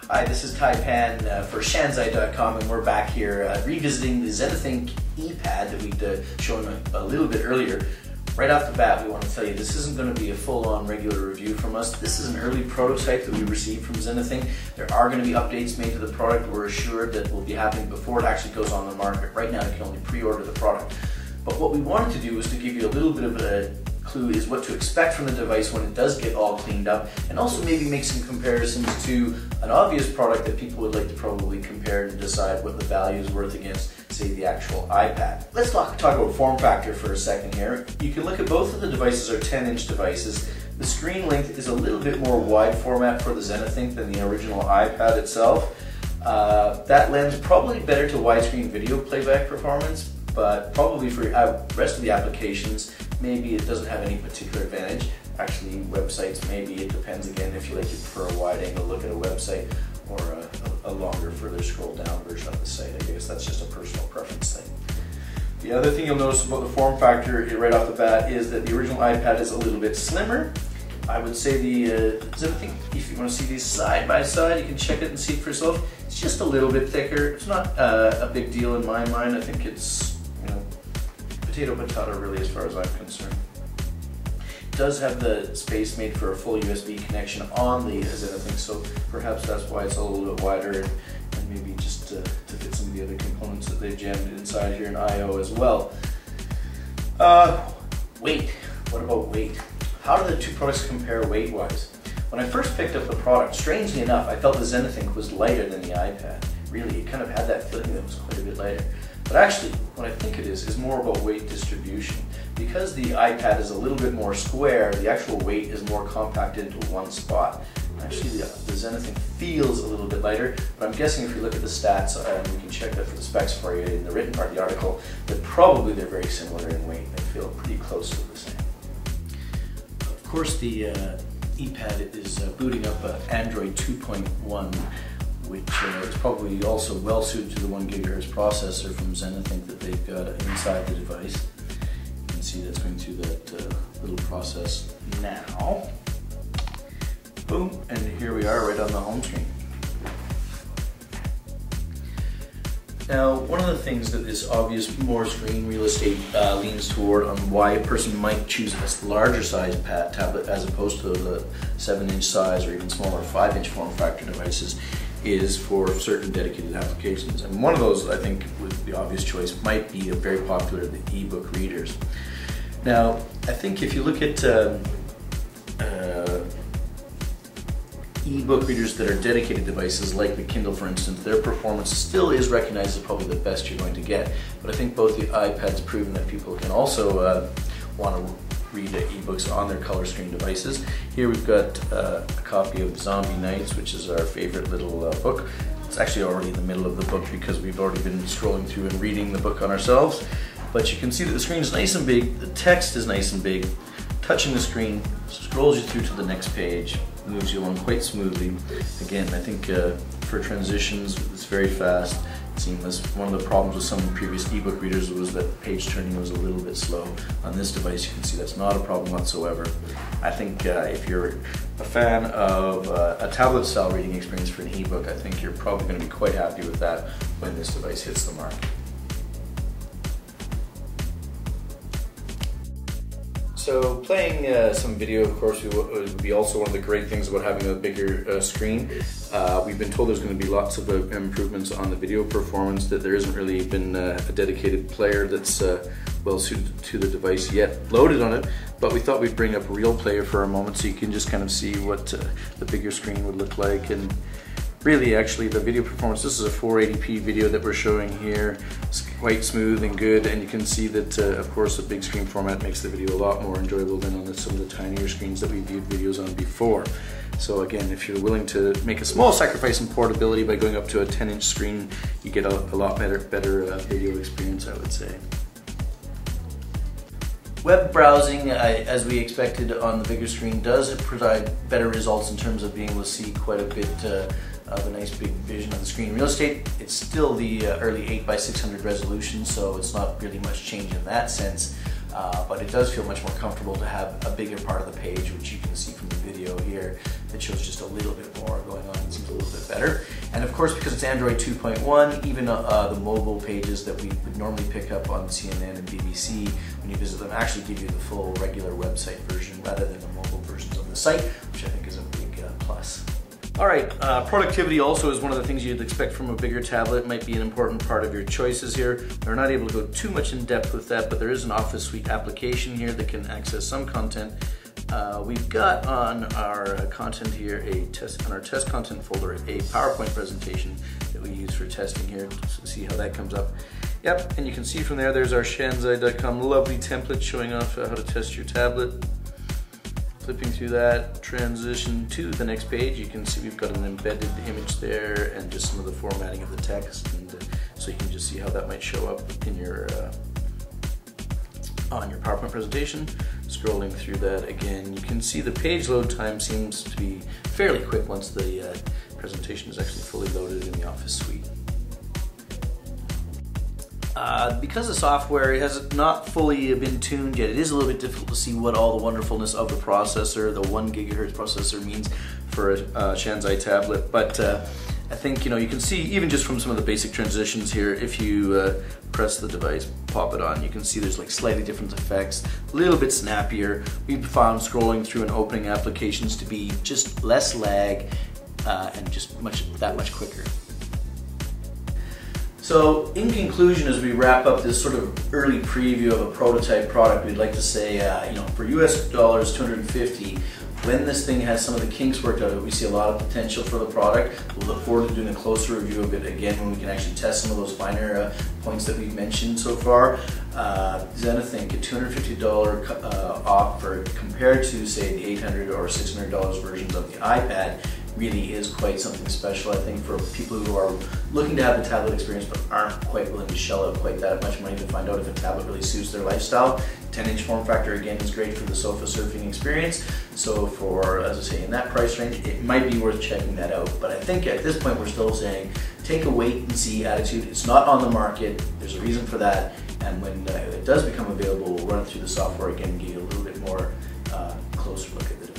Hi, this is Kai Pan for Shanzai.com, and we're back here revisiting the ZenaThink ePad that we'd shown a little bit earlier. Right off the bat, we want to tell you this isn't going to be a full-on regular review from us. This is an early prototype that we received from ZenaThink. There are going to be updates made to the product. We're assured that will be happening before it actually goes on the market. Right now, you can only pre-order the product. But what we wanted to do was to give you a little bit of a clue is what to expect from the device when it does get all cleaned up, and also maybe make some comparisons to an obvious product that people would like to probably compare to decide what the value is worth against, say, the actual iPad. Let's talk about form factor for a second here. You can look at both of the devices are 10-inch devices. The screen length is a little bit more wide format for the ZenaThink than the original iPad itself. That lends probably better to widescreen video playback performance, but probably for the rest of the applications, maybe it doesn't have any particular advantage. Actually, websites, maybe it depends again if you like to prefer a wide angle look at a website or a longer, further scroll down version of the site. I guess that's just a personal preference thing. The other thing you'll notice about the form factor right off the bat is that the original iPad is a little bit slimmer. I would say the ZenaThink, if you want to see these side by side, you can check it and see it for yourself. It's just a little bit thicker. It's not a big deal in my mind. I think it's, you know, potato really as far as I'm concerned. It does have the space made for a full USB connection on the ZenaThink, so perhaps that's why it's a little bit wider, and maybe just to fit some of the other components that they've jammed inside here in I/O as well. Weight. What about weight? How do the two products compare weight-wise? When I first picked up the product, strangely enough, I felt the ZenaThink was lighter than the iPad. Really, it kind of had that feeling that it was quite a bit lighter. But actually, what I think it is more about weight distribution. Because the iPad is a little bit more square, the actual weight is more compacted into one spot. Actually, the ZenaThink feels a little bit lighter, but I'm guessing if you look at the stats, and we can check that for the specs for you in the written part of the article, that probably they're very similar in weight. They feel pretty close to the same. Of course, the ePad is booting up Android 2.1, which is probably also well suited to the 1 GHz processor from ZenaThink that they've got inside the device. You can see that's going through that little process now. Boom, and here we are right on the home screen. Now, one of the things that this obvious more screen real estate leans toward on why a person might choose a larger size tablet as opposed to the 7-inch size or even smaller 5-inch form factor devices is for certain dedicated applications. And one of those, I think, with the obvious choice might be a very popular, the ebook readers. Now, I think if you look at ebook readers that are dedicated devices like the Kindle, for instance, their performance still is recognized as probably the best you're going to get. But I think both the iPad's proven that people can also want to read ebooks on their color screen devices. Here we've got a copy of Zombie Nights, which is our favorite little book. It's actually already in the middle of the book because we've already been scrolling through and reading the book on ourselves. But you can see that the screen is nice and big, the text is nice and big. Touching the screen scrolls you through to the next page, moves you along quite smoothly. Again, I think for transitions, it's very fast, seamless. One of the problems with some of the previous ebook readers was that page turning was a little bit slow. On this device, you can see that's not a problem whatsoever. I think if you're a fan of a tablet-style reading experience for an ebook, I think you're probably going to be quite happy with that when this device hits the market. So playing some video, of course, would be also one of the great things about having a bigger screen. We've been told there's going to be lots of improvements on the video performance, that there isn't really been a dedicated player that's well suited to the device yet loaded on it, but we thought we'd bring up Real Player for a moment so you can just kind of see what the bigger screen would look like. And really, actually, the video performance, this is a 480p video that we're showing here. It's quite smooth and good, and you can see that, of course, the big screen format makes the video a lot more enjoyable than on some of the tinier screens that we viewed videos on before. So again, if you're willing to make a small sacrifice in portability by going up to a 10-inch screen, you get a lot better video experience, I would say. Web browsing, as we expected on the bigger screen, does provide better results in terms of being able to see quite a bit of a nice big vision of the screen real estate. It's still the early 8x600 resolution, so it's not really much change in that sense. but it does feel much more comfortable to have a bigger part of the page, which you can see from the video here. It shows just a little bit more going on. It seems a little bit better. And of course, because it's Android 2.1, even the mobile pages that we would normally pick up on CNN and BBC when you visit them actually give you the full regular website version rather than the mobile versions of the site, which I think is a big plus. All right, productivity also is one of the things you'd expect from a bigger tablet. It might be an important part of your choices here. We're not able to go too much in depth with that, but there is an Office Suite application here that can access some content. We've got on our content here on our test content folder a PowerPoint presentation that we use for testing here to see how that comes up. Yep, and you can see from there's our Shanzai.com lovely template showing off how to test your tablet. Flipping through that, transition to the next page, you can see we've got an embedded image there and just some of the formatting of the text, and so you can just see how that might show up in your on your PowerPoint presentation. Scrolling through that again, you can see the page load time seems to be fairly quick once the presentation is actually fully loaded in the Office Suite. Because the software has not fully been tuned yet, it is a little bit difficult to see what all the wonderfulness of the processor, the 1 gigahertz processor, means for a Shanzai tablet. But I think you can see even just from some of the basic transitions here, if you press the device, pop it on, you can see there's like slightly different effects, a little bit snappier. We've found scrolling through and opening applications to be just less lag and just that much quicker. So in conclusion, as we wrap up this sort of early preview of a prototype product, we'd like to say, for US dollars 250, when this thing has some of the kinks worked out, we see a lot of potential for the product. We'll look forward to doing a closer review of it again when we can actually test some of those finer points that we've mentioned so far. ZenaThink, a $250 offer compared to, say, the $800 or $600 versions of the iPad, really is quite something special, I think, for people who are looking to have the tablet experience but aren't quite willing to shell out quite that much money to find out if a tablet really suits their lifestyle. 10-inch form factor, again, is great for the sofa surfing experience. So for, as I say, in that price range, it might be worth checking that out. But I think at this point we're still saying, take a wait and see attitude. It's not on the market, there's a reason for that, and when it does become available, we'll run it through the software again and give you a little bit more closer look at the device.